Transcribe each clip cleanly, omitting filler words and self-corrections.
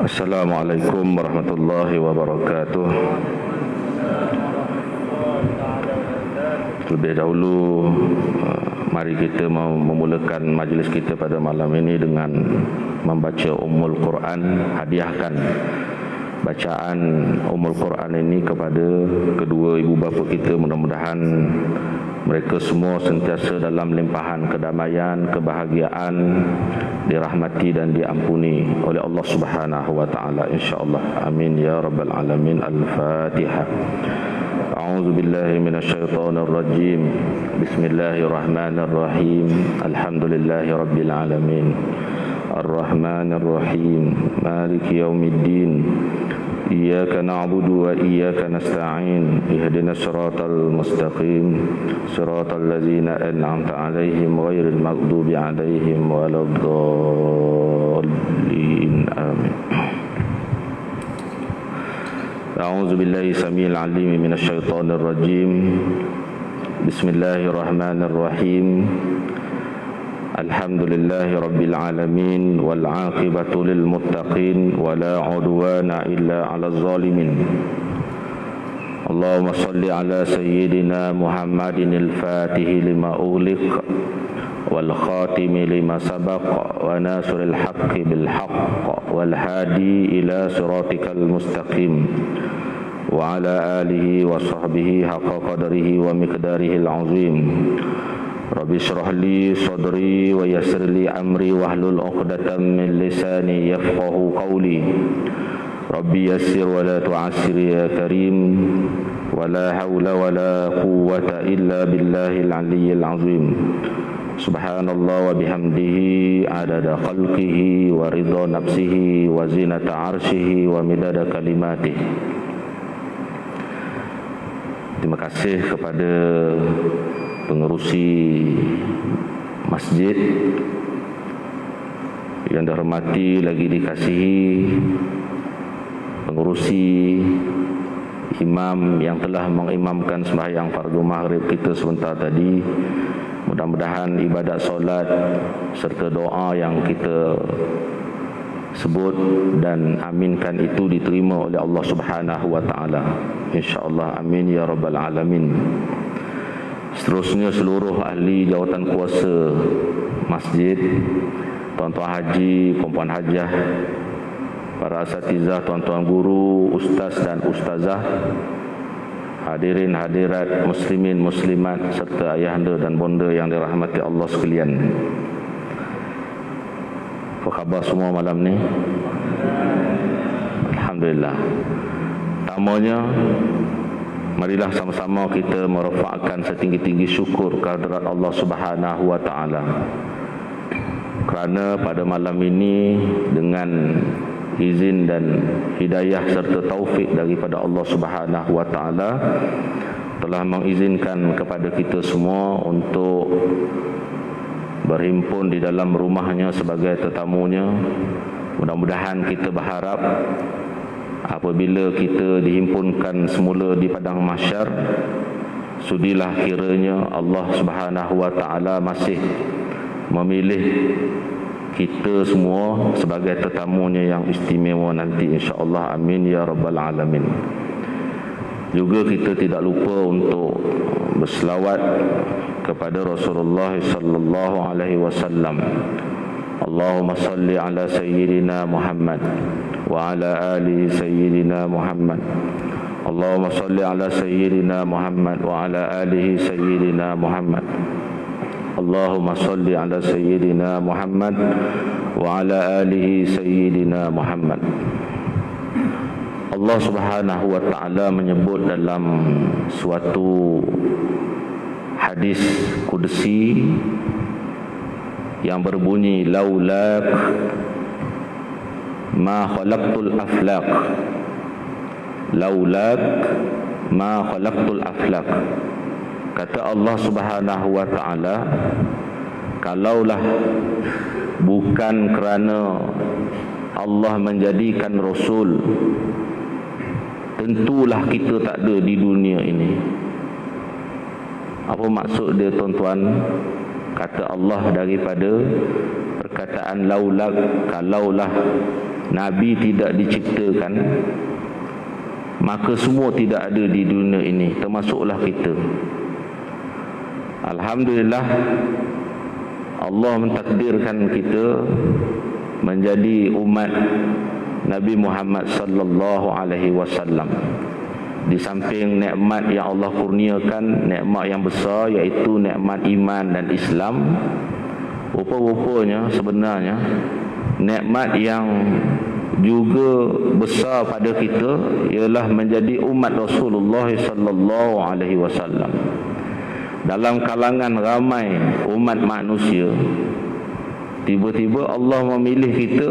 Assalamualaikum warahmatullahi wabarakatuh. Terlebih dahulu, mari kita memulakan majlis kita pada malam ini dengan membaca Ummul Quran. Hadiahkan bacaan Ummul Quran ini kepada kedua ibu bapa kita. Mudah-mudahan mereka semua sentiasa dalam limpahan kedamaian, kebahagiaan, dirahmati dan diampuni oleh Allah Subhanahu wa taala insyaallah. Amin ya rabbal alamin. Al-Fatihah. A'udzu billahi minasyaitonir rajim. Bismillahirrahmanirrahim. Alhamdulillahi rabbil alamin. Ar-Rahmanir Rahim. Maliki yaumiddin. Iyyaka na'budu wa iyyaka nasta'in. Ihdinas siratal mustaqim. Siratal ladzina an'amta 'alaihim ghairil maghdubi 'alaihim waladdallin. Amin. A'udzu billahi samil 'alim minasy syaithanir rajim. Bismillahirrahmanirrahim. Alhamdulillahi rabbil alamin wal 'aqibatu lil muttaqin wala 'udwana illa 'alal zalimin. Allahumma shalli ala sayyidina Muhammadin al-Fatih lima ughliq wal khatimi lima sabaq wa nasiril haqqi bil haqq wal hadi ila siratikal mustaqim wa ala alihi wa sahbihi haqqa qadrihi wa miqdarihi al-'azim. Rabbi shrah li sadri wa yassir li amri wahlul 'uqdatam min lisani yafqahu qawli. Rabbi yassir wa la tu'assir ya karim. Wa la hawla wa la quwwata illa billahil 'aliyyil 'azim. Subhanallah wa bihamdihi adada khalqihi wa ridha nafsihi wa zinata 'arsyihi wa midada kalimatih. Terima kasih kepada pengerusi masjid yang dihormati lagi dikasihi, pengerusi imam yang telah mengimamkan sembahyang fardu maghrib kita sebentar tadi. Mudah-mudahan ibadat solat serta doa yang kita sebut dan aminkan itu diterima oleh Allah Subhanahu wa taala insyaallah. Amin ya rabbal alamin. Seterusnya seluruh ahli jawatan kuasa masjid, tuan-tuan haji, puan-puan hajah, para asatizah, tuan-tuan guru, ustaz dan ustazah, hadirin hadirat muslimin muslimat serta ayahanda dan bonda yang dirahmati Allah sekalian. Apa khabar semua malam ni? Alhamdulillah. Pertamanya, marilah sama-sama kita merafakkan setinggi-tinggi syukur kehadrat Allah Subhanahu wa taala. Kerana pada malam ini dengan izin dan hidayah serta taufik daripada Allah Subhanahu wa taala telah mengizinkan kepada kita semua untuk berhimpun di dalam rumahnya sebagai tetamunya. Mudah-mudahan kita berharap apabila kita dihimpunkan semula di padang mahsyar, sudilah kiranya Allah Subhanahu wa taala masih memilih kita semua sebagai tetamunya yang istimewa nanti insya-Allah. Amin ya rabbal alamin. Juga kita tidak lupa untuk berselawat kepada Rasulullah sallallahu alaihi wasallam. Allahumma salli ala sayyidina Muhammad wa ala ali sayyidina Muhammad. Allahumma salli ala sayyidina Muhammad wa ala alihi sayyidina Muhammad. Allahumma salli ala sayyidina Muhammad wa ala alihi sayyidina Muhammad. Allah Subhanahu wa taala menyebut dalam suatu hadis qudsi yang berbunyi laulak ma khalaqtul aflaq. Laulak ma khalaqtul aflaq. Kata Allah Subhanahu wa taala, kalaulah bukan kerana Allah menjadikan Rasul, tentulah kita tak ada di dunia ini. Apa maksud dia tuan-tuan? Kata Allah daripada perkataan laulak, kalaulah Nabi tidak diciptakan, maka semua tidak ada di dunia ini, termasuklah kita. Alhamdulillah, Allah mentakdirkan kita menjadi umat Nabi Muhammad sallallahu alaihi wasallam. Di samping nikmat yang Allah kurniakan, nikmat yang besar, iaitu nikmat iman dan Islam, rupa-rupanya sebenarnya nikmat yang juga besar pada kita ialah menjadi umat Rasulullah sallallahu alaihi wasallam. Dalam kalangan ramai umat manusia, tiba-tiba Allah memilih kita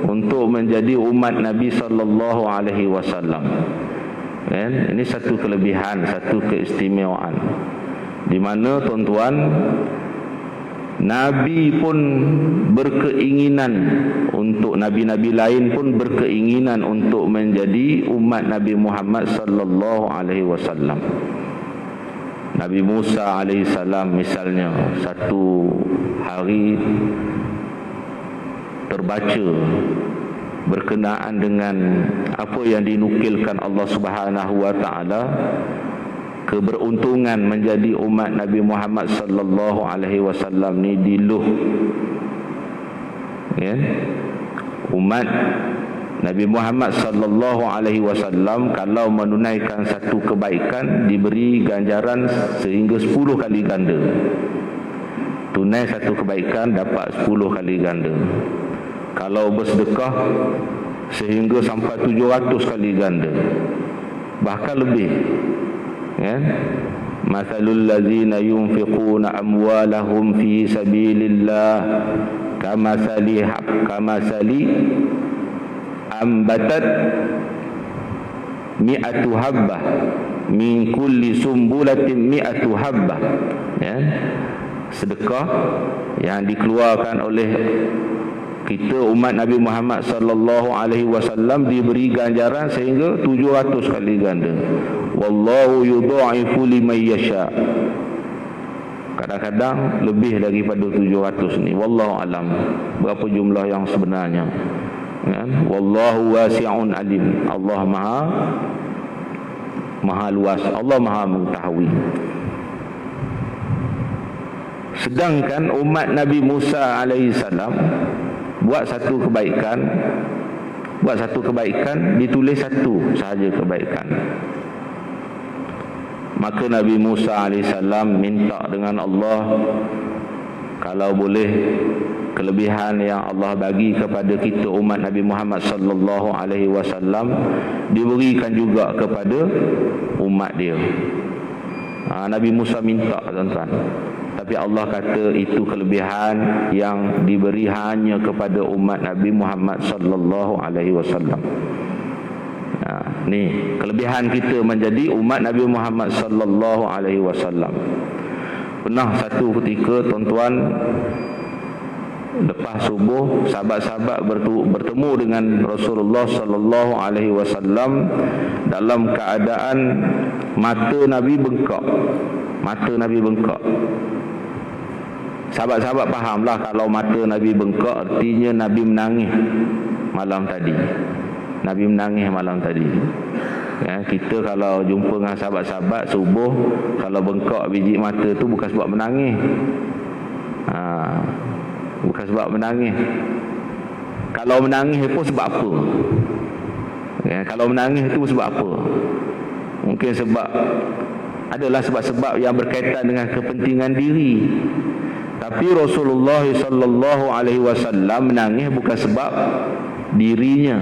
untuk menjadi umat Nabi sallallahu alaihi wasallam. Kan? Ini satu kelebihan, satu keistimewaan, di mana tuan-tuan, Nabi pun berkeinginan untuk, Nabi-Nabi lain pun berkeinginan untuk menjadi umat Nabi Muhammad sallallahu alaihi wasallam. Nabi Musa alaihi salam misalnya, satu hari terbaca berkenaan dengan apa yang dinukilkan Allah Subhanahu wa taala, keberuntungan menjadi umat Nabi Muhammad sallallahu alaihi wasallam ni diluh. Ya. Umat Nabi Muhammad sallallahu alaihi wasallam kalau menunaikan satu kebaikan diberi ganjaran sehingga 10 kali ganda. Tunai satu kebaikan dapat 10 kali ganda. Kalau bersedekah sehingga sampai 700 kali ganda, bahkan lebih. Kan? Mathalul ladzina yunfiquna amwalahum fi sabilillah kamathali ambatat mi'atu habbah min kulli sumbulatin mi'atu habbah. Ya. Sedekah yang dikeluarkan oleh kita umat Nabi Muhammad sallallahu alaihi wasallam diberi ganjaran sehingga 700 kali ganda. Wallahu yudha'ifu liman yasha. Kadang-kadang lebih daripada 700 ni. Wallahu alam berapa jumlah yang sebenarnya. Kan? Wallahu wasi'un alim. Allah maha luas. Allah maha mengetahui. Sedangkan umat Nabi Musa alaihi salam buat satu kebaikan ditulis satu sahaja kebaikan. Maka Nabi Musa AS minta dengan Allah, kalau boleh kelebihan yang Allah bagi kepada kita umat Nabi Muhammad sallallahu alaihi wasallam diberikan juga kepada umat dia. Nabi Musa minta, tuan-tuan. Tapi Allah kata itu kelebihan yang diberi hanya kepada umat Nabi Muhammad sallallahu alaihi wasallam. Ni kelebihan kita menjadi umat Nabi Muhammad sallallahu alaihi wasallam. Pernah satu ketika, tuan-tuan, lepas subuh sahabat-sahabat bertemu dengan Rasulullah sallallahu alaihi wasallam dalam keadaan mata Nabi bengkak. Mata Nabi bengkak. Sahabat-sahabat fahamlah kalau mata Nabi bengkak artinya Nabi menangis malam tadi. Nabi menangis malam tadi. Ya, kita kalau jumpa dengan sahabat-sahabat subuh, kalau bengkak biji mata tu bukan sebab menangis. Bukan sebab menangis. Kalau menangis pun sebab apa? Ya, kalau menangis itu sebab apa? Mungkin sebab adalah sebab-sebab yang berkaitan dengan kepentingan diri. Tapi Rasulullah sallallahu alaihi wasallam menangis bukan sebab dirinya.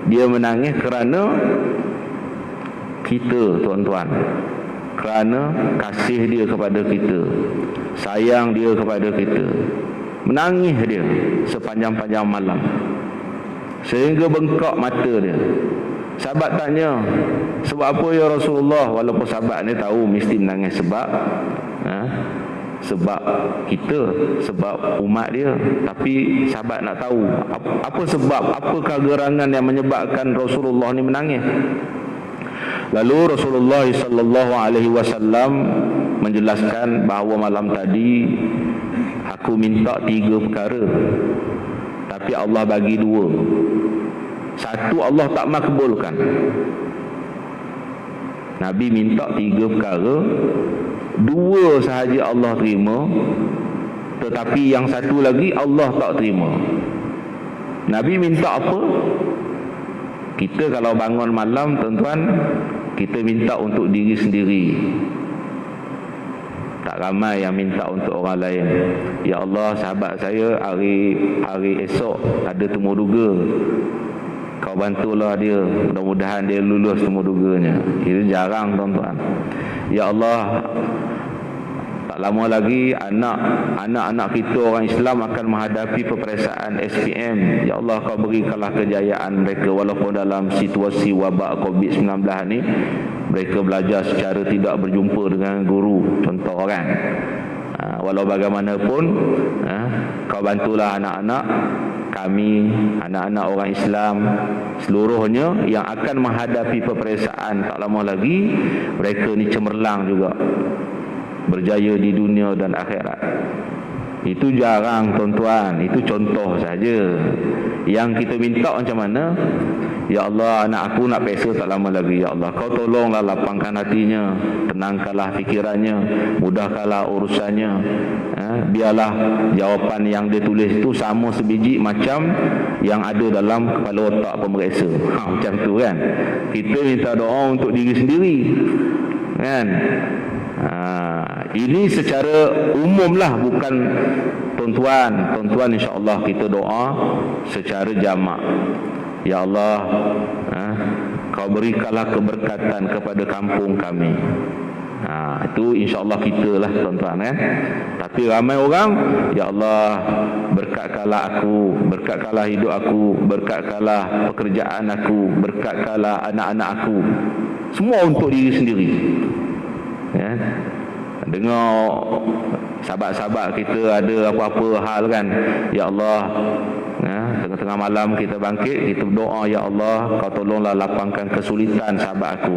Dia menangis kerana kita, tuan-tuan. Kerana kasih dia kepada kita, sayang dia kepada kita. Menangis dia sepanjang-panjang malam sehingga bengkak mata dia. Sahabat tanya, sebab apa ya Rasulullah? Walaupun sahabat ni tahu mesti menangis sebab sebab kita, sebab umat dia. Tapi sahabat nak tahu apa sebab, apakah gerangan yang menyebabkan Rasulullah ni menangis. Lalu Rasulullah sallallahu alaihi wasallam menjelaskan bahawa malam tadi aku minta 3 perkara, tapi Allah bagi 2. Satu Allah tak makbulkan. Nabi minta 3 perkara, 2 sahaja Allah terima, tetapi yang satu lagi Allah tak terima. Nabi minta apa? Kita kalau bangun malam, tuan-tuan, kita minta untuk diri sendiri. Tak ramai yang minta untuk orang lain. Ya Allah, sahabat saya hari esok ada temu duga, kau bantulah dia, mudah-mudahan dia lulus temu duganya. Itu jarang, tuan-tuan. Ya Allah, tak lama lagi anak-anak kita orang Islam akan menghadapi peperiksaan SPM. Ya Allah, kau berikanlah kejayaan mereka, walaupun dalam situasi wabak COVID-19 ni mereka belajar secara tidak berjumpa dengan guru, contoh kan. Walau bagaimanapun, kau bantulah anak-anak kami, anak-anak orang Islam seluruhnya yang akan menghadapi peperiksaan tak lama lagi. Mereka ni cemerlang juga, berjaya di dunia dan akhirat. Itu jarang, tuan-tuan. Itu contoh saja. Yang kita minta macam mana? Ya Allah, anak aku nak peksa tak lama lagi. Ya Allah, kau tolonglah lapangkan hatinya, tenangkanlah fikirannya, mudahkanlah urusannya. Biarlah jawapan yang dia tulis itu sama sebiji macam yang ada dalam kepala otak pemeriksa. Macam tu kan. Kita minta doa untuk diri sendiri, kan? Ini secara umum lah, bukan tuan-tuan. Tuan-tuan, insya-Allah kita doa secara jamak. Ya Allah, kau berikanlah keberkatan kepada kampung kami. Itu insya-Allah kita lah, tuan-tuan, kan. Tapi ramai orang, ya Allah, berkatkanlah aku, berkatkanlah hidup aku, berkatkanlah pekerjaan aku, berkatkanlah anak-anak aku. Semua untuk diri sendiri, ya. Dengar sahabat-sahabat kita ada apa-apa hal kan, ya Allah, tengah-tengah malam kita bangkit, kita berdoa, ya Allah, kau tolonglah lapangkan kesulitan sahabat aku.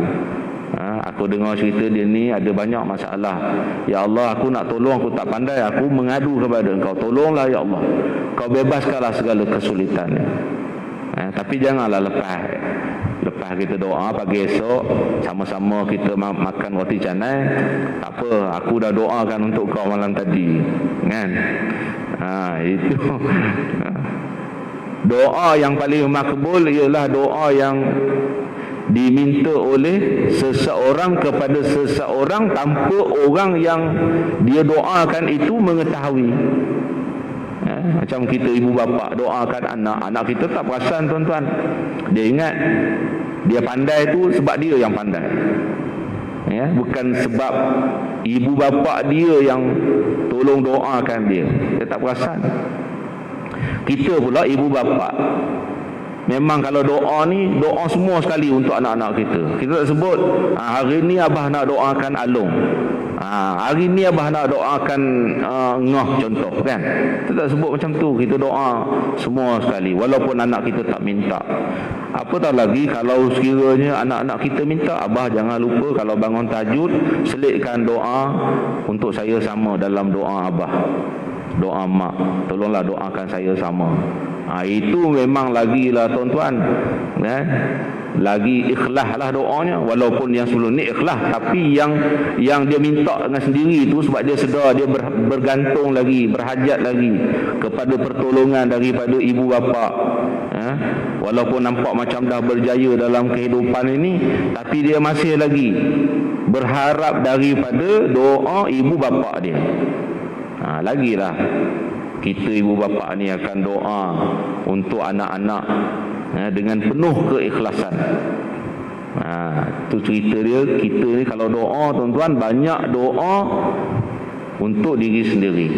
Aku dengar cerita dia ni ada banyak masalah. Ya Allah, aku nak tolong, aku tak pandai, aku mengadu kepada engkau. Tolonglah ya Allah, kau bebaskanlah segala kesulitannya. Tapi janganlah lepas kita doa pagi esok sama-sama kita makan roti canai, tak apa, aku dah doakan untuk kau malam tadi, kan. Itu doa yang paling makbul ialah doa yang diminta oleh seseorang kepada seseorang tanpa orang yang dia doakan itu mengetahui. Macam kita ibu bapa doakan anak kita tak perasan, tuan-tuan. Dia ingat dia pandai tu sebab dia yang pandai, ya, bukan sebab ibu bapa dia yang tolong doakan dia. Dia tak perasan. Kita pula ibu bapa, memang kalau doa ni, doa semua sekali untuk anak-anak kita. Kita tak sebut, hari ni abah nak doakan Along, hari ni abah nak doakan Ngah, contoh kan. Kita tak sebut macam tu. Kita doa semua sekali, walaupun anak kita tak minta. Apatah lagi kalau sekiranya anak-anak kita minta, abah jangan lupa kalau bangun tahajud, selitkan doa untuk saya sama dalam doa abah, doa mak, tolonglah doakan saya sama. Itu memang lagilah, tuan-tuan, lagi ikhlas lah doanya. Walaupun yang sebelum ni ikhlas, tapi yang dia minta dengan sendiri tu sebab dia sedar dia bergantung lagi, berhajat lagi kepada pertolongan daripada ibu bapa. Walaupun nampak macam dah berjaya dalam kehidupan ini, tapi dia masih lagi berharap daripada doa ibu bapa dia. Lagilah kita ibu bapa ni akan doa untuk anak-anak dengan penuh keikhlasan. Tu cerita dia. Kita ni kalau doa, tuan-tuan, banyak doa untuk diri sendiri.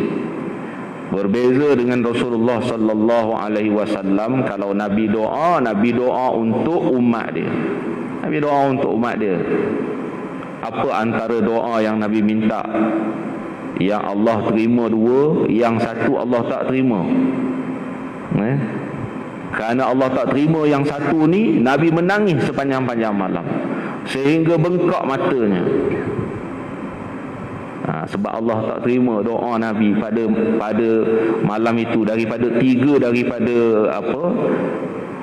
Berbeza dengan Rasulullah sallallahu alaihi wasallam, kalau Nabi doa untuk umat dia. Nabi doa untuk umat dia. Apa antara doa yang Nabi minta? Yang Allah terima 2, yang satu Allah tak terima. Kerana Allah tak terima yang satu ni, Nabi menangis sepanjang-panjang malam sehingga bengkak matanya. Sebab Allah tak terima doa Nabi pada malam itu, daripada 3 daripada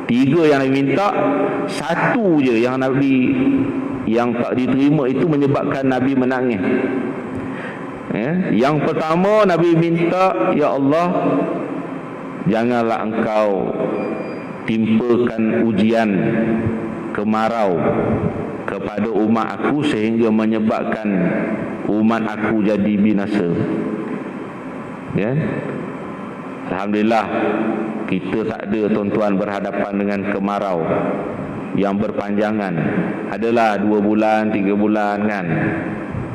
3 yang Nabi minta, 1 je yang Nabi yang tak diterima, itu menyebabkan Nabi menangis. Yang pertama Nabi minta, ya Allah, janganlah engkau timpakan ujian kemarau kepada umat aku sehingga menyebabkan umat aku jadi binasa. Alhamdulillah kita tak ada, tuan-tuan, berhadapan dengan kemarau yang berpanjangan. Adalah 2 bulan, 3 bulan kan.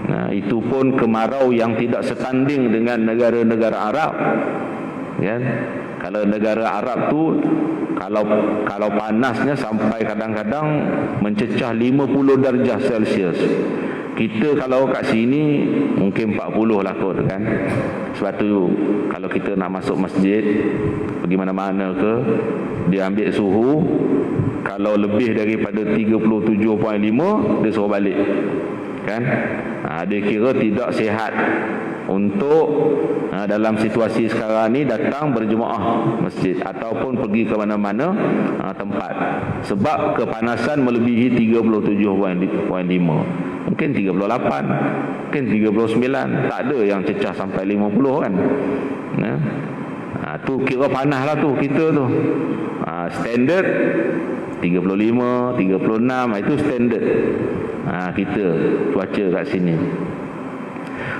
Nah, itu pun kemarau yang tidak setanding dengan negara-negara Arab. Kalau negara Arab tu kalau panasnya sampai kadang-kadang mencecah 50 darjah Celsius. Kita kalau kat sini mungkin 40 lah kot kan. Sebab tu kalau kita nak masuk masjid, pergi mana-mana ke, dia ambil suhu, kalau lebih daripada 37.5 dia suruh balik kan. Dia kira tidak sihat untuk dalam situasi sekarang ni datang berjemaah masjid ataupun pergi ke mana-mana tempat, sebab kepanasan melebihi 37.5, mungkin 38, mungkin 39, tak ada yang cecah sampai 50 kan. Tu kira panas lah tu kita tu. Standard 35, 36, itu standard kita cuaca kat sini.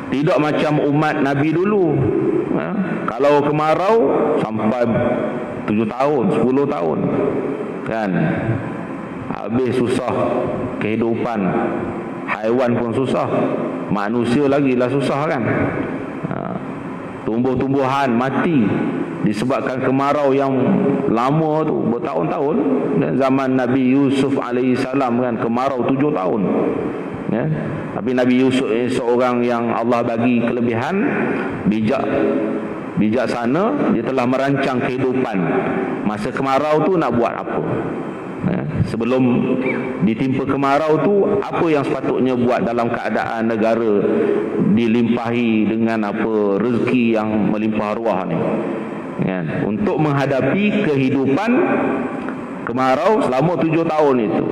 Tidak macam umat Nabi dulu. Kalau kemarau sampai 7 tahun, 10 tahun kan. Habis susah kehidupan. Haiwan pun susah, manusia lagilah susah kan. Tumbuh-tumbuhan mati disebabkan kemarau yang lama tu, bertahun-tahun. Dan zaman Nabi Yusuf alaihissalam kan, kemarau 7 tahun. Tapi Nabi Yusuf seorang yang Allah bagi kelebihan, bijaksana. Dia telah merancang kehidupan masa kemarau tu nak buat apa. Sebelum ditimpa kemarau tu, apa yang sepatutnya buat dalam keadaan negara dilimpahi dengan apa rezeki yang melimpah ruah ni untuk menghadapi kehidupan kemarau selama 7 tahun itu.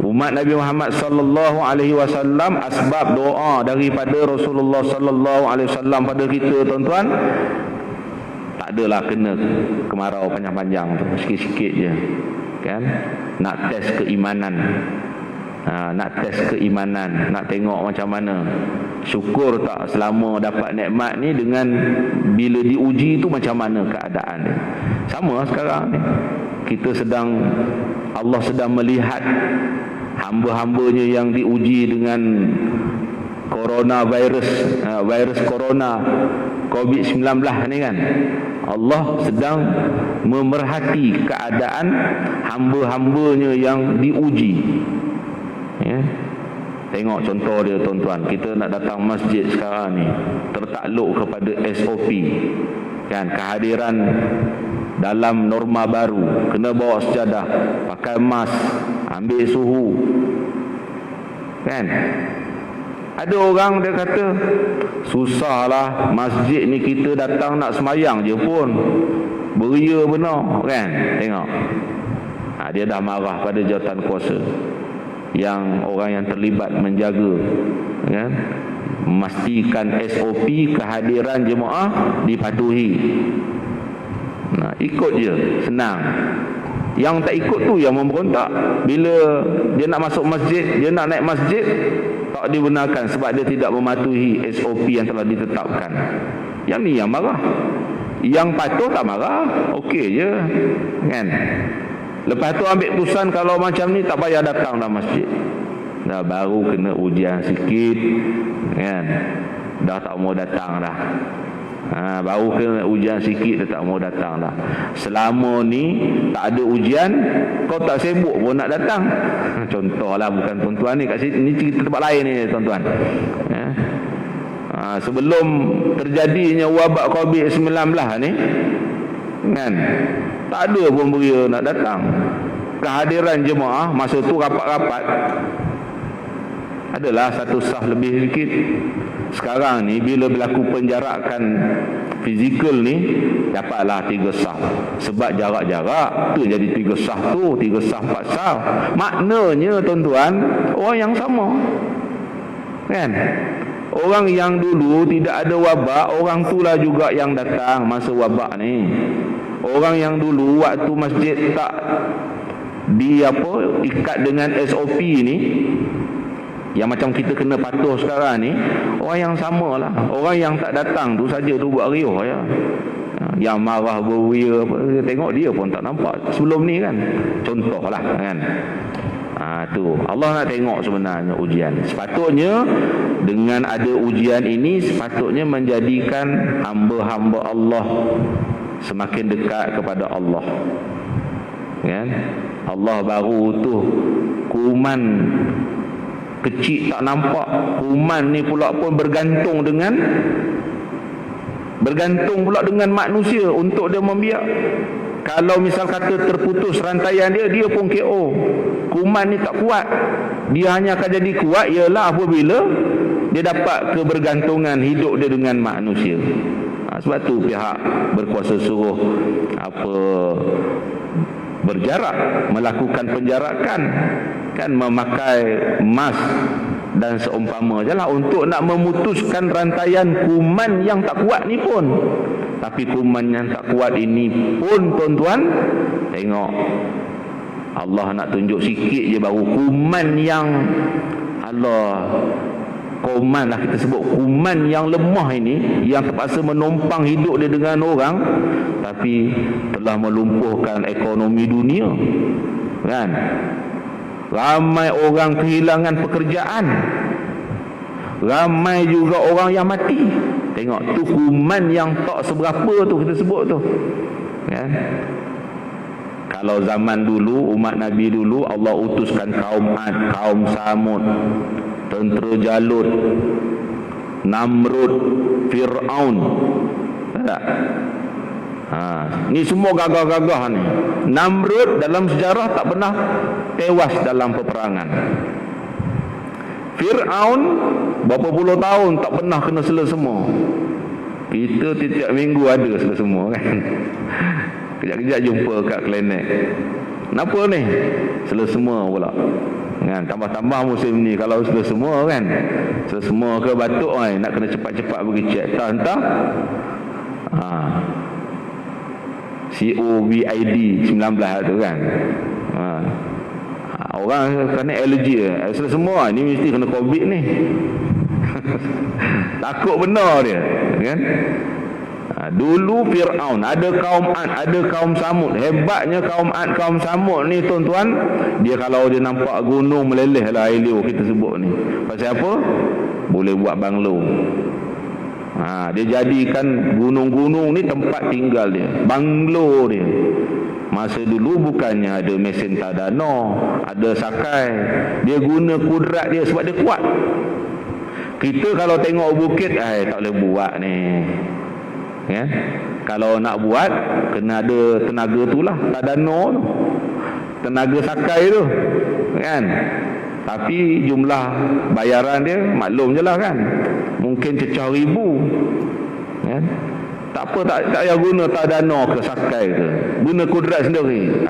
Umat Nabi Muhammad sallallahu alaihi wasallam, asbab doa daripada Rasulullah sallallahu alaihi wasallam pada kita, tuan-tuan, tak adalah kena kemarau panjang-panjang tu, sikit-sikit je kan. Nak test keimanan, nak test keimanan, nak tengok macam mana syukur tak selama dapat nikmat ni dengan bila diuji tu macam mana keadaan dia. Sama sekarang ni kita Allah sedang melihat hamba-hambanya yang diuji dengan coronavirus, virus corona COVID-19 ni kan. Allah sedang memerhati keadaan hamba-hambanya yang diuji. Tengok contoh dia, tuan-tuan. Kita nak datang masjid sekarang ni tertakluk kepada SOP kan, kehadiran dalam norma baru, kena bawa sejadah, pakai mask, ambil suhu kan. Ada orang dia kata, susahlah masjid ni kita datang nak semayang je pun beria benar kan. Tengok, dia dah marah pada jawatan kuasa, yang orang yang terlibat menjaga kan, memastikan SOP kehadiran jemaah dipatuhi. Ikut je, senang. Yang tak ikut tu yang memberontak. Bila dia nak masuk masjid, dia nak naik masjid, tak dibenarkan sebab dia tidak mematuhi SOP yang telah ditetapkan. Yang ni yang marah. Yang patuh tak marah, okey je kan. Lepas tu ambil keputusan kalau macam ni tak payah datang dalam masjid. Dah baru kena ujian sikit kan, dah tak mau datang dah. Baru kena ujian sikit dah tak mau datang dah. Selama ni tak ada ujian, kau tak sibuk pun nak datang. Contohlah, bukan tuan-tuan ni kat sini, ni cerita tempat lain ni tuan-tuan. Sebelum terjadinya wabak COVID-19 ni kan, tak ada pun beria nak datang. Kehadiran jemaah masa tu rapat-rapat adalah satu sah lebih sedikit Sekarang ni bila berlaku penjarakan fizikal ni, dapatlah 3 sah. Sebab jarak-jarak tu jadi 3 sah tu, 3 sah 4 sah. Maknanya tuan-tuan, orang yang sama. Kan? Orang yang dulu tidak ada wabak, orang itulah juga yang datang masa wabak ni. Orang yang dulu waktu masjid tak ikat dengan SOP ni, yang macam kita kena patuh sekarang ni, orang yang samalah. Orang yang tak datang tu saja tu buat riuh ya. Yang marah berwira, tengok dia pun tak nampak sebelum ni kan. Contohlah kan. Tu Allah nak tengok sebenarnya ujian. Sepatutnya dengan ada ujian ini, sepatutnya menjadikan hamba-hamba Allah semakin dekat kepada Allah. Kan? Allah baru utuh kuman kecil tak nampak. Kuman ni pula pun bergantung pula dengan manusia untuk dia membiak. Kalau misal kata terputus rantaian dia pun KO. Kuman ni tak kuat. Dia hanya akan jadi kuat ialah apabila dia dapat kebergantungan hidup dia dengan manusia. Sebab tu pihak berkuasa suruh berjarak, melakukan penjarakan, kan, memakai mask dan seumpama je lah untuk nak memutuskan rantaian kuman yang tak kuat ni pun. Tapi kuman yang tak kuat ini pun tuan-tuan, tengok Allah nak tunjuk sikit je baru kuman yang kuman lah kita sebut, kuman yang lemah ini, yang terpaksa menumpang hidup dia dengan orang, tapi telah melumpuhkan ekonomi dunia. Kan? Ramai orang kehilangan pekerjaan. Ramai juga orang yang mati. Tengok tu kuman yang tak seberapa tu kita sebut tu. Kan? Kalau zaman dulu, umat Nabi dulu, Allah utuskan kaum Ad, kaum Samud, tentera Jalut, Namrud, Fir'aun. Tak? Ni semua gagah-gagah ni. Namrud dalam sejarah tak pernah tewas dalam peperangan. Fir'aun berapa puluh tahun tak pernah kena sela semua. Kita tiap minggu ada sela semua kan. Kejap-kejap jumpa kat klinik. Kenapa ni? Sela semua pula. Kan, tambah-tambah musim ni kalau sela semua kan. Sela semua ke batuk nak kena cepat-cepat pergi cek. Entah. COVID 19 tu kan. Orang kena alergi sela semua ni mesti kena COVID ni. Takut benar dia kan. Dulu Fir'aun, ada kaum Ad, ada kaum Samud. Hebatnya kaum Ad, kaum Samud ni tuan-tuan, dia kalau dia nampak gunung meleleh lah air liur kita sebut ni. Pasal apa? Boleh buat banglo. Dia jadikan gunung-gunung ni tempat tinggal dia, banglo dia. Masa dulu bukannya ada mesin tadano, ada sakai. Dia guna kudrat dia sebab dia kuat. Kita kalau tengok bukit, tak boleh buat ni. Ya? Kalau nak buat, kena ada tenaga tu lah, tadano tu, tenaga sakai tu. Kan? Tapi jumlah bayaran dia, maklum je lah kan. Mungkin cecah ribu. Kan? Tak apa, tak payah guna tadano ke sakai ke. Guna kudrat sendiri.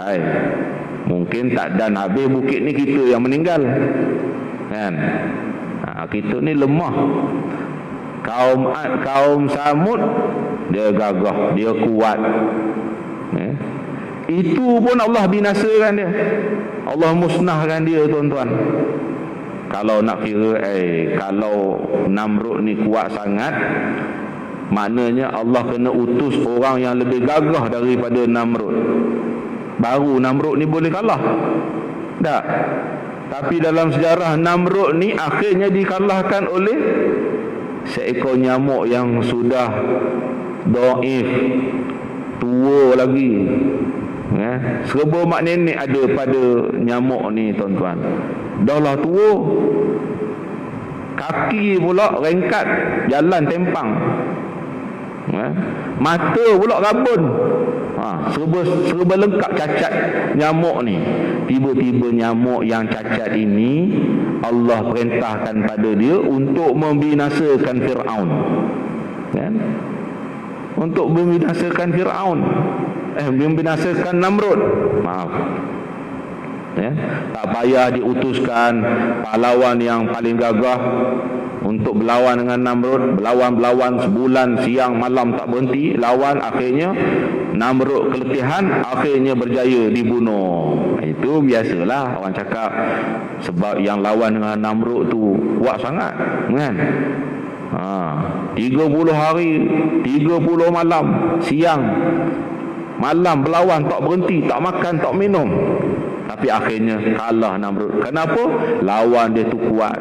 Mungkin tak dan habis bukit ni kita yang meninggal. Kan? Kita ni lemah. Kaum Ad, kaum Samud, dia gagah, dia kuat. Itu pun Allah binasakan dia. Allah musnahkan dia tuan-tuan. Kalau nak kira kalau Namrud ni kuat sangat, maknanya Allah kena utus orang yang lebih gagah daripada Namrud, baru Namrud ni boleh kalah. Tak. Tapi dalam sejarah Namrud ni akhirnya dikalahkan oleh seekor nyamuk yang sudah dhaif, tua lagi. Serba mak nenek ada pada nyamuk ni tuan-tuan. Dah lah tua, kaki pula rengkat, jalan tempang, mata pula rabun. Serba lengkap cacat nyamuk ni. Tiba-tiba nyamuk yang cacat ini Allah perintahkan pada dia untuk membinasakan Fir'aun. Kan? Untuk membinasakan Fir'aun. Membinasakan Namrud. Maaf. Ya, tak payah diutuskan pahlawan yang paling gagah untuk berlawan dengan Namrud. Berlawan sebulan siang malam tak berhenti lawan. Akhirnya Namrud keletihan, akhirnya berjaya dibunuh. Itu biasalah orang cakap, sebab yang lawan dengan Namrud tu kuat sangat, kan? 30 hari 30 malam siang malam berlawan tak berhenti, tak makan tak minum, tapi akhirnya kalah Namrud. Kenapa? Lawan dia tu kuat.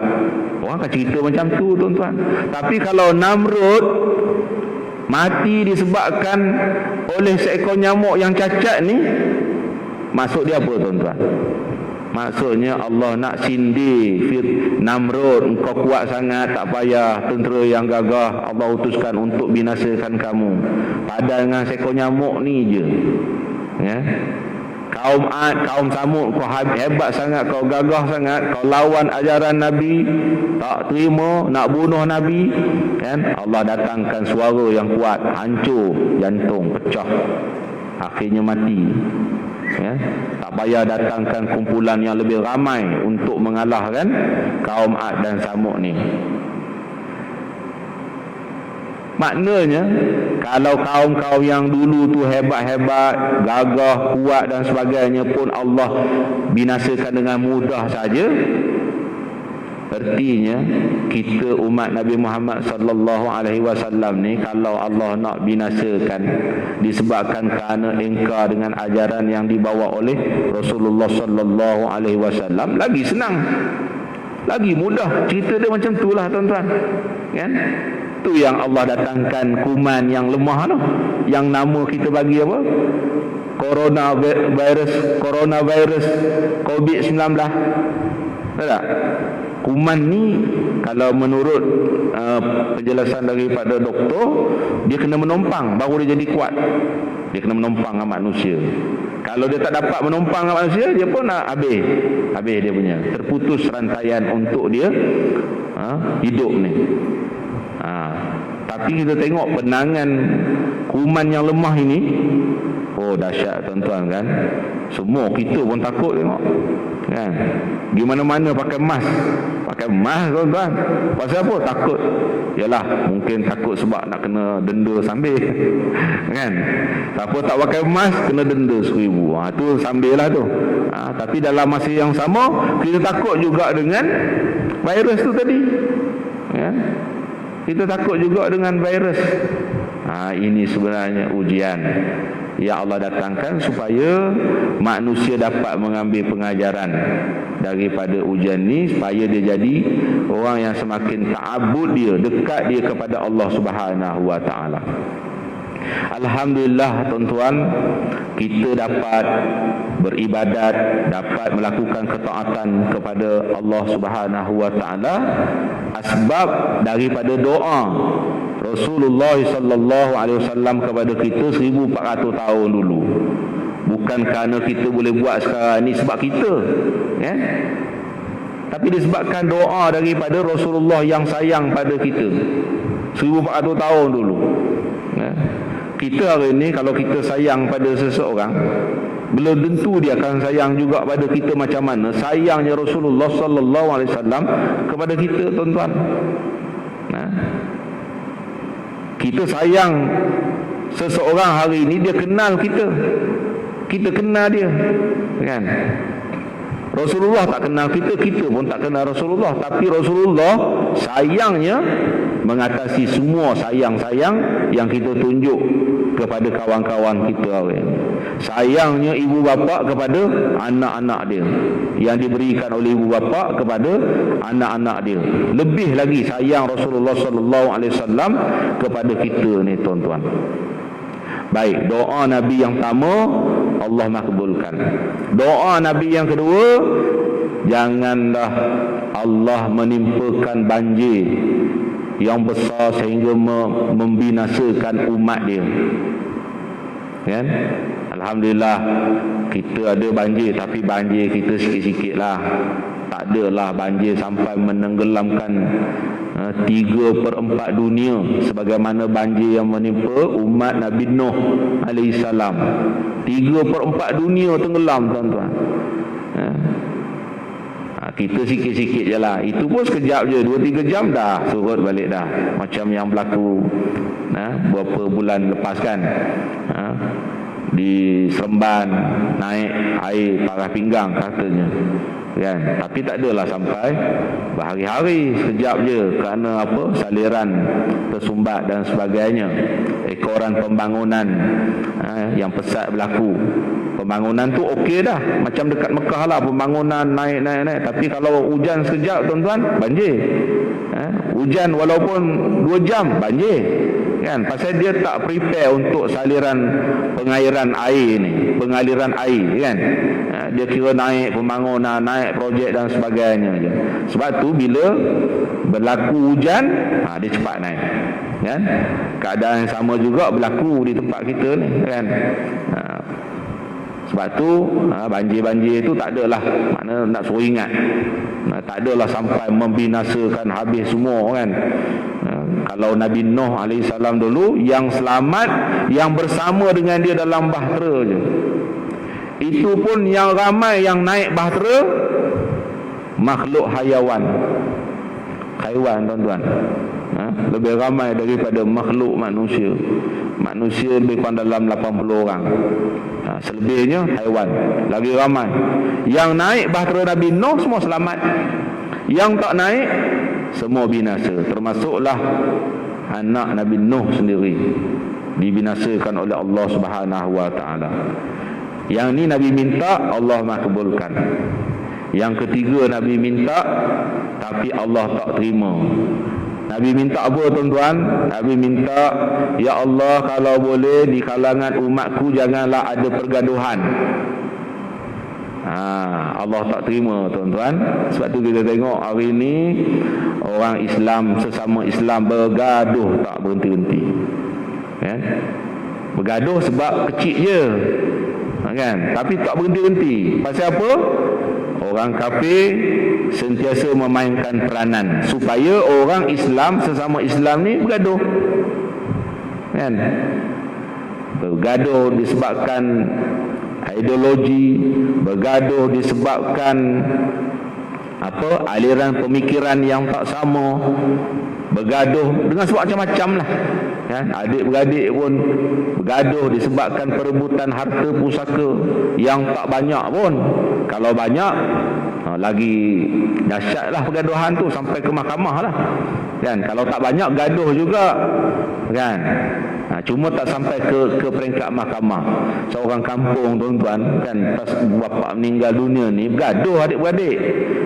Orang akan cerita macam tu, tuan-tuan. Tapi kalau Namrud mati disebabkan oleh seekor nyamuk yang cacat ni, maksud dia apa, tuan-tuan? Maksudnya Allah nak sindir Namrud, engkau kuat sangat, tak payah tentera yang gagah Allah utuskan untuk binasakan kamu. Padahal dengan seekor nyamuk ni je. Ya. Kaum Ad, kaum Samud, kau hebat sangat, kau gagah sangat, kau lawan ajaran Nabi, tak terima, nak bunuh Nabi, kan? Allah datangkan suara yang kuat, hancur jantung, pecah, akhirnya mati. Ya? Tak payah datangkan kumpulan yang lebih ramai untuk mengalahkan kaum Ad dan Samud ni. Maknanya kalau kaum-kaum yang dulu tu hebat-hebat, gagah, kuat dan sebagainya pun Allah binasakan dengan mudah saja, artinya kita umat Nabi Muhammad sallallahu alaihi wasallam ni, kalau Allah nak binasakan disebabkan kerana ingkar dengan ajaran yang dibawa oleh Rasulullah sallallahu alaihi wasallam, lagi senang, lagi mudah. Cerita dia macam itulah, tuan-tuan, kan? Itu yang Allah datangkan kuman yang lemah tu, yang nama kita bagi apa? Coronavirus COVID-19. Tahu tak? Kuman ni kalau menurut penjelasan daripada doktor, dia kena menompang baru dia jadi kuat. Dia kena menompang dengan manusia. Kalau dia tak dapat menompang dengan manusia, dia pun nak habis dia punya, terputus rantaian untuk dia hidup ni. Tapi kita tengok penangan kuman yang lemah ini, oh dahsyat, tuan-tuan, kan? Semua kita pun takut tengok, kan? Di mana-mana pakai mask, tuan-tuan. Pasal apa? Takut. Yalah, mungkin takut sebab nak kena denda sambil, kan? Siapa tak pakai mask kena denda 1,000. Tu sambil lah tu. Tapi dalam masa yang sama kita takut juga dengan virus tu tadi, ya? Kita takut juga dengan virus. Ini sebenarnya ujian yang Allah datangkan supaya manusia dapat mengambil pengajaran daripada ujian ni, supaya dia jadi orang yang semakin ta'abbud dia, dekat dia kepada Allah Subhanahu wa taala. Alhamdulillah, tuan-tuan, kita dapat beribadat, dapat melakukan ketaatan kepada Allah Subhanahu wa taala asbab daripada doa Rasulullah sallallahu alaihi wasallam kepada kita 1400 tahun dulu. Bukan kerana kita boleh buat sekarang ni sebab kita, ya? Tapi disebabkan doa daripada Rasulullah yang sayang pada kita 1400 tahun dulu, ya? Kita hari ni kalau kita sayang pada seseorang, belum tentu dia akan sayang juga pada kita macam mana sayangnya Rasulullah sallallahu alaihi wasallam kepada kita, tuan-tuan. Kita sayang seseorang hari ini, dia kenal kita, kita kenal dia, kan? Rasulullah tak kenal kita, kita pun tak kenal Rasulullah, tapi Rasulullah sayangnya mengatasi semua sayang-sayang yang kita tunjuk kepada kawan-kawan kita hari ini. Sayangnya ibu bapa kepada anak-anak dia, yang diberikan oleh ibu bapa kepada anak-anak dia. Lebih lagi sayang Rasulullah sallallahu alaihi wasallam kepada kita ni, tuan-tuan. Baik, doa Nabi yang pertama Allah makbulkan. Doa Nabi yang kedua, janganlah Allah menimpakan banjir yang besar sehingga membinasakan umat dia. kan? Alhamdulillah kita ada banjir, tapi banjir kita sikit-sikit lah. Tak adalah banjir sampai menenggelamkan 3/4 dunia sebagaimana banjir yang menimpa umat Nabi Nuh alaihissalam. 3/4 dunia tenggelam, tuan-tuan. Kita sikit-sikit je lah. Itu pun sekejap je, 2-3 jam dah surut balik dah. Macam yang berlaku beberapa bulan lepas kan, di Seremban naik air paras pinggang katanya kan. Tapi tak adalah sampai berhari-hari, sekejap je. Kerana apa? Saliran tersumbat dan sebagainya. Ekoran pembangunan yang pesat berlaku. Pembangunan tu okey dah, macam dekat Mekah lah, pembangunan naik. Tapi kalau hujan sekejap, tuan-tuan, banjir. Hujan walaupun 2 jam, banjir kan. Pasal dia tak prepare untuk saliran pengairan air ni, pengaliran air kan. Dia kira naik pembangunan, naik projek dan sebagainya je. Sebab tu bila berlaku hujan, dia cepat naik kan. Keadaan yang sama juga berlaku di tempat kita ni kan. Sebab tu banjir-banjir tu tak adalah, makna nak suruh ingat, tak adalah sampai membinasakan habis semua kan. Kalau Nabi Nuh alaihissalam dulu, yang selamat yang bersama dengan dia dalam bahtera je. Itu pun yang ramai yang naik bahtera makhluk haiwan, tuan-tuan. Lebih ramai daripada makhluk manusia. Manusia lebih kurang dalam 80 orang. Selebihnya haiwan, lagi ramai. Yang naik bahtera Nabi Nuh semua selamat. Yang tak naik semua binasa. Termasuklah anak Nabi Nuh sendiri dibinasakan oleh Allah Subhanahu wa taala. Yang ni Nabi minta, Allah makbulkan. Yang ketiga Nabi minta, tapi Allah tak terima. Nabi minta apa, tuan-tuan? Nabi minta, ya Allah, kalau boleh di kalangan umatku janganlah ada pergaduhan. Allah tak terima, tuan-tuan. Sebab tu kita tengok hari ni orang Islam, sesama Islam bergaduh tak berhenti-henti kan? Bergaduh sebab kecil je kan, tapi tak berhenti-henti. Pasal apa? Orang kafir sentiasa memainkan peranan supaya orang Islam, sesama Islam ni bergaduh kan. Bergaduh disebabkan ideologi, bergaduh disebabkan aliran pemikiran yang tak sama, bergaduh dengan sebab macam-macam lah kan. Adik-beradik pun bergaduh disebabkan perebutan harta pusaka yang tak banyak pun. Kalau banyak lagi dahsyat lah pergaduhan tu, sampai ke mahkamah lah kan. Kalau tak banyak gaduh juga kan. Cuma tak sampai ke peringkat mahkamah. Seorang kampung, tuan-tuan kan, pas bapa meninggal dunia ni bergaduh adik-beradik.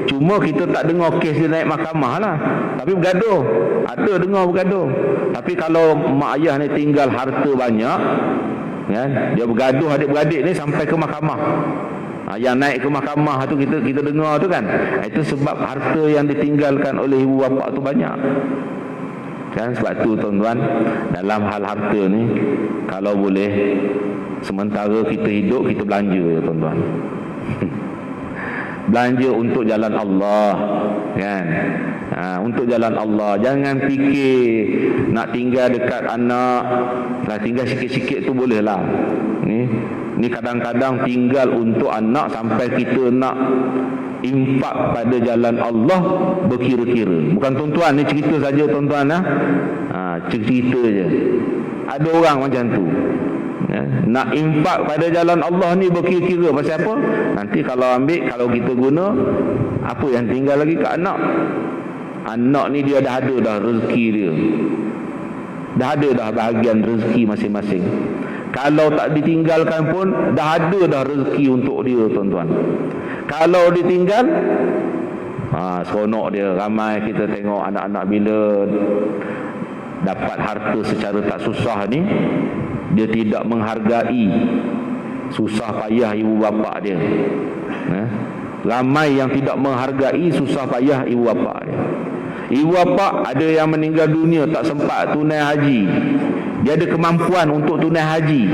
Cuma kita tak dengar kes dia naik mahkamah lah, tapi bergaduh. Ada dengar bergaduh. Tapi kalau mak ayah ni tinggal harta banyak kan, dia bergaduh adik-beradik ni sampai ke mahkamah. Yang naik ke mahkamah tu kita dengar tu kan. Itu sebab harta yang ditinggalkan oleh ibu bapa tu banyak kan. Sebab tu, tuan-tuan, dalam hal harta ni, kalau boleh sementara kita hidup, kita belanja ya, tuan-tuan. Belanja untuk jalan Allah kan. Untuk jalan Allah. Jangan fikir nak tinggal dekat anak, tinggal sikit-sikit tu boleh lah. Ni kadang-kadang tinggal untuk anak sampai kita nak infak pada jalan Allah berkira-kira. Bukan, tuan-tuan, ni cerita saja, tuan-tuan. Cerita je. Ada orang macam tu nak infak pada jalan Allah ni berkira-kira. Pasal apa? Nanti kalau kita guna, apa yang tinggal lagi kat anak? Anak ni dia dah ada dah rezeki dia, dah ada dah bahagian rezeki masing-masing. Kalau tak ditinggalkan pun dah ada dah rezeki untuk dia, tuan-tuan. Kalau ditinggal, seronok dia. Ramai kita tengok anak-anak bila dapat harta secara tak susah ni, dia tidak menghargai susah payah ibu bapa dia. Ramai yang tidak menghargai susah payah ibu bapa dia. Ibu bapa ada yang meninggal dunia tak sempat tunai haji. Dia ada kemampuan untuk tunai haji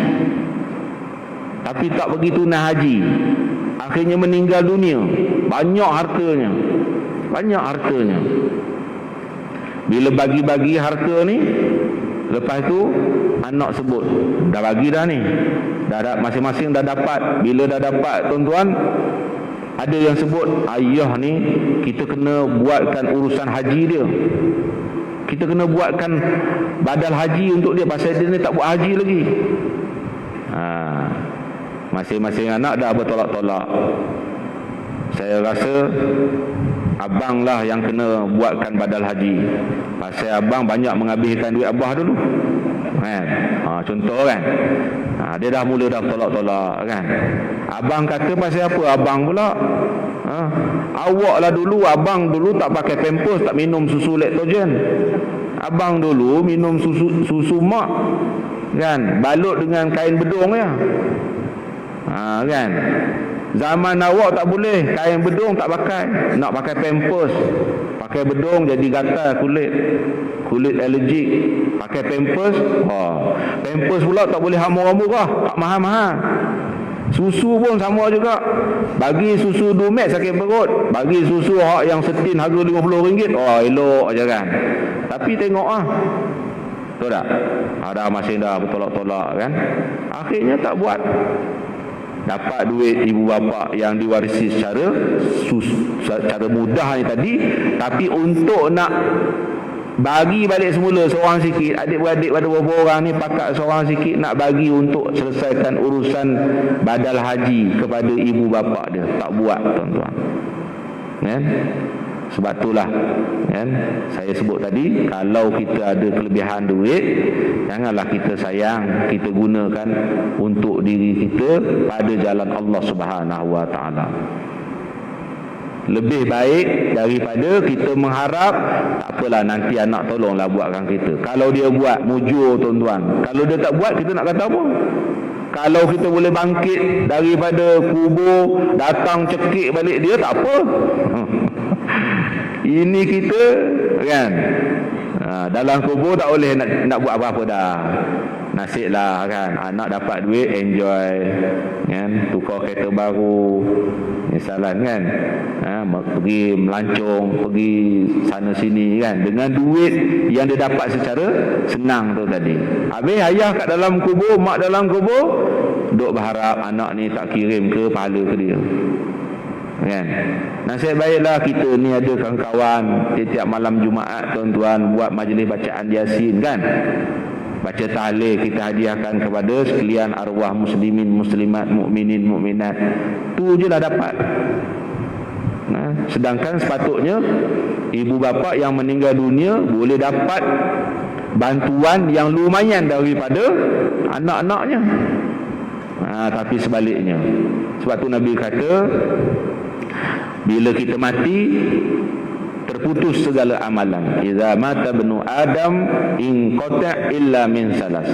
tapi tak pergi tunai haji, akhirnya meninggal dunia, banyak hartanya. Bila bagi-bagi harta ni, lepas tu anak sebut, dah bagi dah ni, masing-masing dah dapat. Bila dah dapat, tuan-tuan, ada yang sebut, ayah ni kita kena buatkan urusan haji dia, kita kena buatkan badal haji untuk dia, pasal dia ni tak buat haji lagi. Masing-masing anak dah bertolak-tolak. Saya rasa abang lah yang kena buatkan badal haji, pasal abang banyak menghabiskan duit abah dulu kan. Contoh kan, dia dah mula dah tolak-tolak kan. Abang kata pasal apa abang pula? Awak lah dulu, abang dulu tak pakai pampers, tak minum susu laktogen. Abang dulu minum susu mak kan, balut dengan kain bedung ya. Kan, zaman awak tak boleh, kain bedung tak pakai, nak pakai pampers, pakai bedung jadi gatal kulit alergik, pakai pampers. Pampers pula tak boleh murah-murah, tak mahal-mahal. Susu pun sama juga, bagi susu Dumex sakit perut, bagi susu yang setin harga RM50, elok aja kan. Tapi tengok betul tak? Ada masing dah bertolak-tolak kan, akhirnya tak buat. Dapat duit ibu bapa yang diwarisi secara mudah ni tadi, tapi untuk nak bagi balik semula seorang sikit, adik-beradik pada beberapa orang ni pakat seorang sikit nak bagi untuk selesaikan urusan badal haji kepada ibu bapa dia, tak buat tuan-tuan kan. Sebab itulah kan, saya sebut tadi, kalau kita ada kelebihan duit, janganlah kita sayang, kita gunakan untuk diri kita pada jalan Allah Subhanahu Wa Taala. Lebih baik daripada kita mengharap tak apalah nanti anak tolonglah buatkan kita. Kalau dia buat, mujur tuan-tuan. Kalau dia tak buat, kita nak kata apa? Kalau kita boleh bangkit daripada kubur, datang cekik balik dia, tak apa. Ini kita kan, dalam kubur tak boleh nak buat apa-apa dah. Nasib lah kan, anak dapat duit, enjoy kan, tukar kereta baru misalnya kan, pergi melancong, pergi sana sini kan, dengan duit yang dia dapat secara senang tu tadi. Habis ayah kat dalam kubur, mak dalam kubur, duk berharap anak ni tak kirim ke pahala ke dia kan. Nasib baiklah kita ni ada kawan-kawan setiap malam Jumaat tuan-tuan buat majlis bacaan Yasin kan, baca tahlil, kita hadiahkan kepada sekalian arwah muslimin muslimat, mukminin mukminat. Tu je lah dapat. Sedangkan sepatutnya ibu bapa yang meninggal dunia boleh dapat bantuan yang lumayan daripada anak-anaknya. Tapi sebaliknya. Sebab tu Nabi kata, bila kita mati, terputus segala amalan. Iza mata ibnu Adam inqata illa min salas.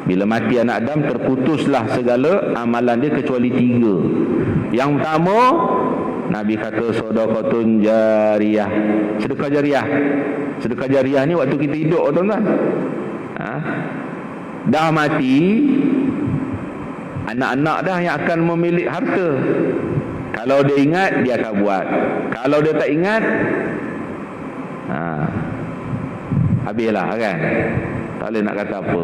Bila mati anak Adam, terputuslah segala amalan dia kecuali 3. Yang pertama, Nabi kata sedekahun jariyah. Sedekah jariyah. Sedekah jariyah ni waktu kita hidup tuan-tuan. Dah mati, anak-anak dah yang akan memilih harta. Kalau dia ingat, dia akan buat. Kalau dia tak ingat, habislah kan. Tak boleh nak kata apa.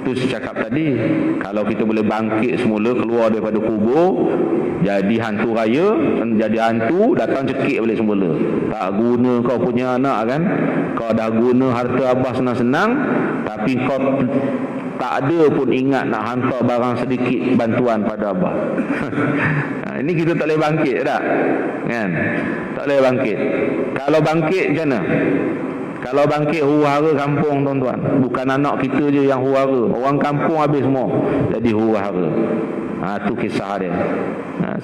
Itu saya cakap tadi, kalau kita boleh bangkit semula, keluar daripada kubur, jadi hantu raya, jadi hantu, datang cekik balik semula. Tak guna kau punya anak kan. Kau dah guna harta abah senang-senang, tapi kau tak ada pun ingat nak hantar barang sedikit bantuan pada abah. Ini kita tak boleh bangkit tak? Kan? Tak boleh bangkit. Kalau bangkit macam mana? Kalau bangkit huru-hara kampung tuan-tuan. Bukan anak kita je yang huru-hara. Orang kampung habis semua jadi huru-hara. Itu kisah dia.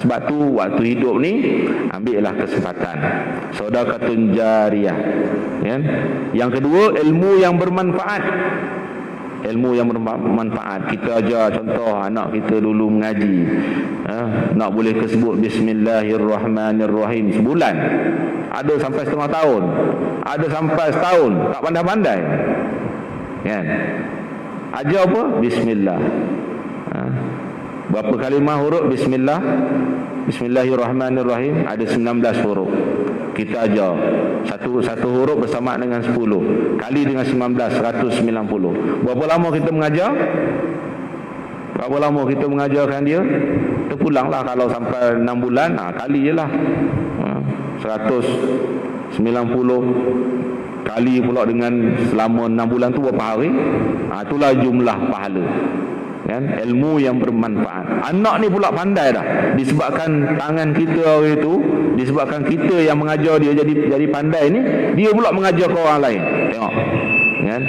Sebab tu waktu hidup ni ambillah kesempatan. Sedekahun jariyah. Kan? Yang kedua, ilmu yang bermanfaat. Ilmu yang bermanfaat. Kita ajar contoh anak kita dulu mengaji, nak boleh kesebut Bismillahirrahmanirrahim sebulan, ada sampai setengah tahun, ada sampai setahun, tak pandai-pandai kan. Ajar apa? Bismillah. Berapa kalimah huruf bismillah? Bismillahirrahmanirrahim ada 19 huruf. Kita ajar satu huruf bersamaan dengan 10 kali dengan 19, 190. Berapa lama kita mengajar? Berapa lama kita mengajarkan dia? Terpulanglah kalau sampai 6 bulan, kali je lah. 190 kali pula dengan selama 6 bulan tu berapa hari? Itulah jumlah pahala. Kan? Ilmu yang bermanfaat. Anak ni pula pandai dah. Disebabkan tangan kita hari itu, disebabkan kita yang mengajar dia jadi pandai ni, dia pula mengajar ke orang lain. Tengok. Kan?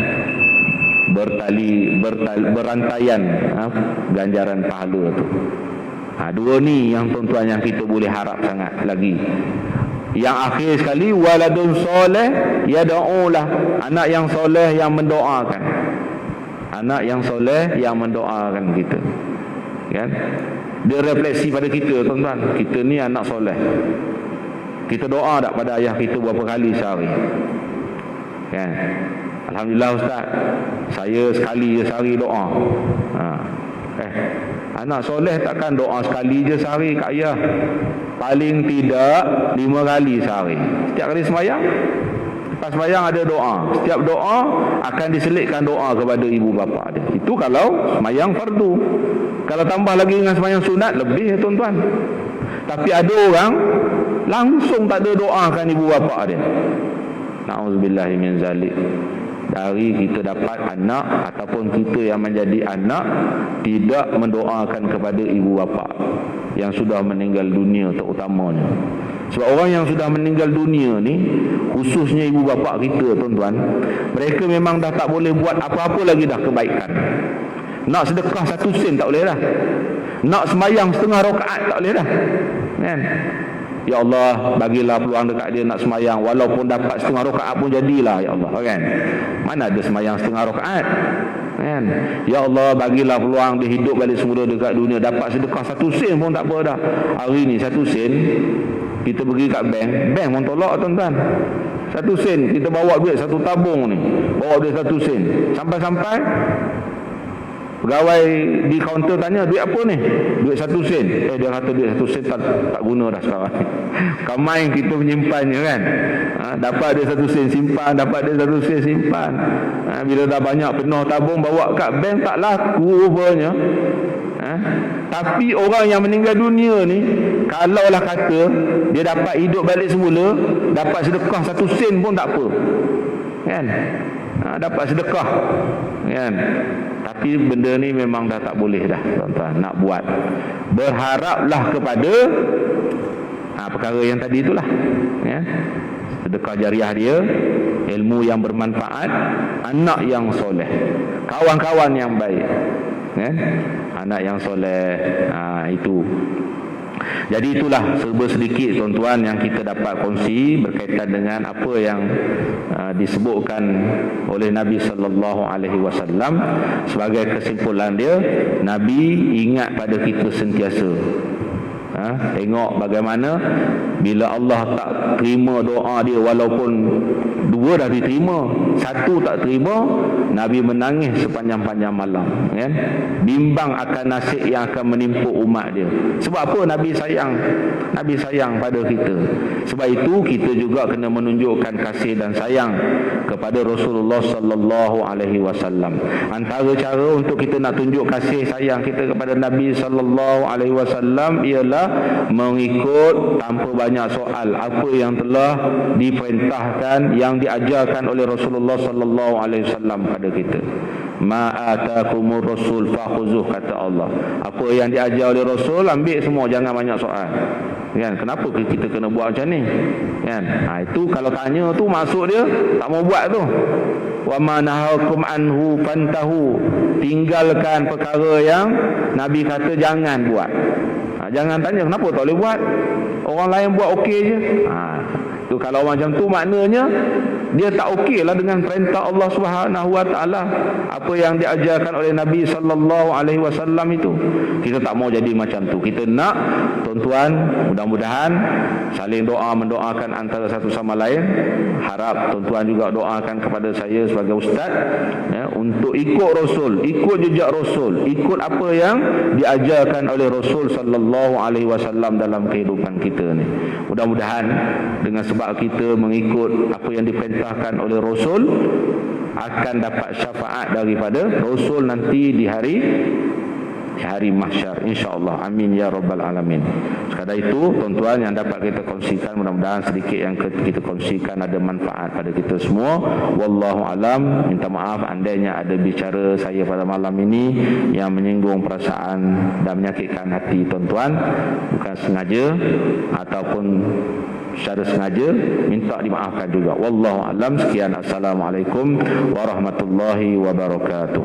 Berantaian ganjaran pahala tu. Dua ni yang tuan-tuan yang kita boleh harap sangat lagi. Yang akhir sekali, waladun soleh yad'ulah, anak yang soleh yang mendoakan. Anak yang soleh yang mendoakan kita. Kan? Dia refleksi pada kita, tuan-tuan. Kita ni anak soleh. Kita doa tak pada ayah kita berapa kali sehari? Kan? Alhamdulillah Ustaz, saya sekali je sehari doa. Anak soleh takkan doa sekali je sehari kat ayah. Paling tidak 5 kali sehari. Setiap kali sembahyang, lepas sembahyang ada doa. Setiap doa akan diselitkan doa kepada ibu bapa dia. Itu kalau sembahyang fardu. Kalau tambah lagi dengan sembahyang sunat, lebih ya tuan-tuan. Tapi ada orang langsung tak ada doakan ibu bapa dia. Na'udzubillahi min zalik. Dari kita dapat anak ataupun kita yang menjadi anak tidak mendoakan kepada ibu bapa yang sudah meninggal dunia terutamanya. Sebab orang yang sudah meninggal dunia ni, khususnya ibu bapa kita tuan-tuan, mereka memang dah tak boleh buat apa-apa lagi dah kebaikan. Nak sedekah 1 sen tak boleh dah. Nak sembahyang setengah rakaat tak boleh dah. Kan? Ya Allah, bagilah peluang dekat dia nak sembahyang, walaupun dapat setengah rakaat pun jadilah ya Allah. Kan? Mana ada sembahyang setengah rakaat? Kan? Ya Allah, bagilah peluang dia hidup balik semula dekat dunia, dapat sedekah 1 sen pun tak apa dah. Hari ni 1 sen kita pergi kat bank pun tolak tuan-tuan. 1 sen kita bawa duit satu tabung ni, bawa duit 1 sen. Sampai-sampai pegawai di kaunter tanya, duit apa ni? Duit 1 sen. Dia kata duit 1 sen tak guna dah sekarang. Kamai kita menyimpannya kan. Dapat dia 1 sen simpan, dapat dia 1 sen simpan. Bila dah banyak penuh tabung bawa kat bank tak laku rupanya. Tapi orang yang meninggal dunia ni, kalaulah kata dia dapat hidup balik semula, dapat sedekah 1 sen pun tak apa. Kan? Dapat sedekah. Kan? Tapi benda ni memang dah tak boleh dah tuan-tuan nak buat. Berharaplah kepada perkara yang tadi itulah, ya. Sedekah jariah dia, ilmu yang bermanfaat, anak yang soleh, kawan-kawan yang baik, ya. Anak yang soleh, itu. Jadi itulah serba sedikit tuan-tuan yang kita dapat kongsi berkaitan dengan apa yang disebutkan oleh Nabi sallallahu alaihi wasallam. Sebagai kesimpulan dia, Nabi ingat pada kita sentiasa. Tengok bagaimana bila Allah tak terima doa dia, walaupun 2 dah diterima, 1 tak terima, Nabi menangis sepanjang-panjang malam, kan? Bimbang akan nasib yang akan menimpa umat dia. Sebab apa? Nabi sayang pada kita. Sebab itu kita juga kena menunjukkan kasih dan sayang kepada Rasulullah sallallahu alaihi wasallam. Antara cara untuk kita nak tunjuk kasih sayang kita kepada Nabi sallallahu alaihi wasallam ialah mengikut tanpa banyak soal apa yang telah diperintahkan, yang diajarkan oleh Rasulullah sallallahu alaihi wasallam pada kita. Ma atakumur rasul fakhuzuh, kata Allah. Apa yang diajar oleh Rasul ambil semua, jangan banyak soal. Kan? Kenapa kita kena buat macam ni? Kan? Itu kalau tanya tu maksud dia tak mau buat tu. Wa ma nahakum anhu fantahu, tinggalkan perkara yang Nabi kata jangan buat. Jangan tanya kenapa tak boleh buat, orang lain buat okey je. Tu kalau macam tu maknanya dia tak okeylah dengan perintah Allah Subhanahu Wa Taala, apa yang diajarkan oleh Nabi sallallahu alaihi wasallam itu. Kita tak mau jadi macam tu. Kita nak tuan-tuan mudah-mudahan saling doa, mendoakan antara satu sama lain. Harap tuan-tuan juga doakan kepada saya sebagai ustaz, ya, untuk ikut Rasul, ikut jejak Rasul, ikut apa yang diajarkan oleh Rasul sallallahu alaihi wasallam dalam kehidupan kita ni. Mudah-mudahan dengan sebab kita mengikut apa yang diperintahkan oleh Rasul, akan dapat syafaat daripada Rasul nanti di hari mahsyar, insya-Allah. Amin ya rabbal alamin. Sekadar itu tuan-tuan yang dapat kita kongsikan, mudah-mudahan sedikit yang kita kongsikan ada manfaat pada kita semua. Wallahu alam. Minta maaf andainya ada bicara saya pada malam ini yang menyinggung perasaan dan menyakitkan hati tuan-tuan, bukan sengaja ataupun secara sengaja, minta dimaafkan juga. Wallahu alam. Sekian, assalamualaikum warahmatullahi wabarakatuh.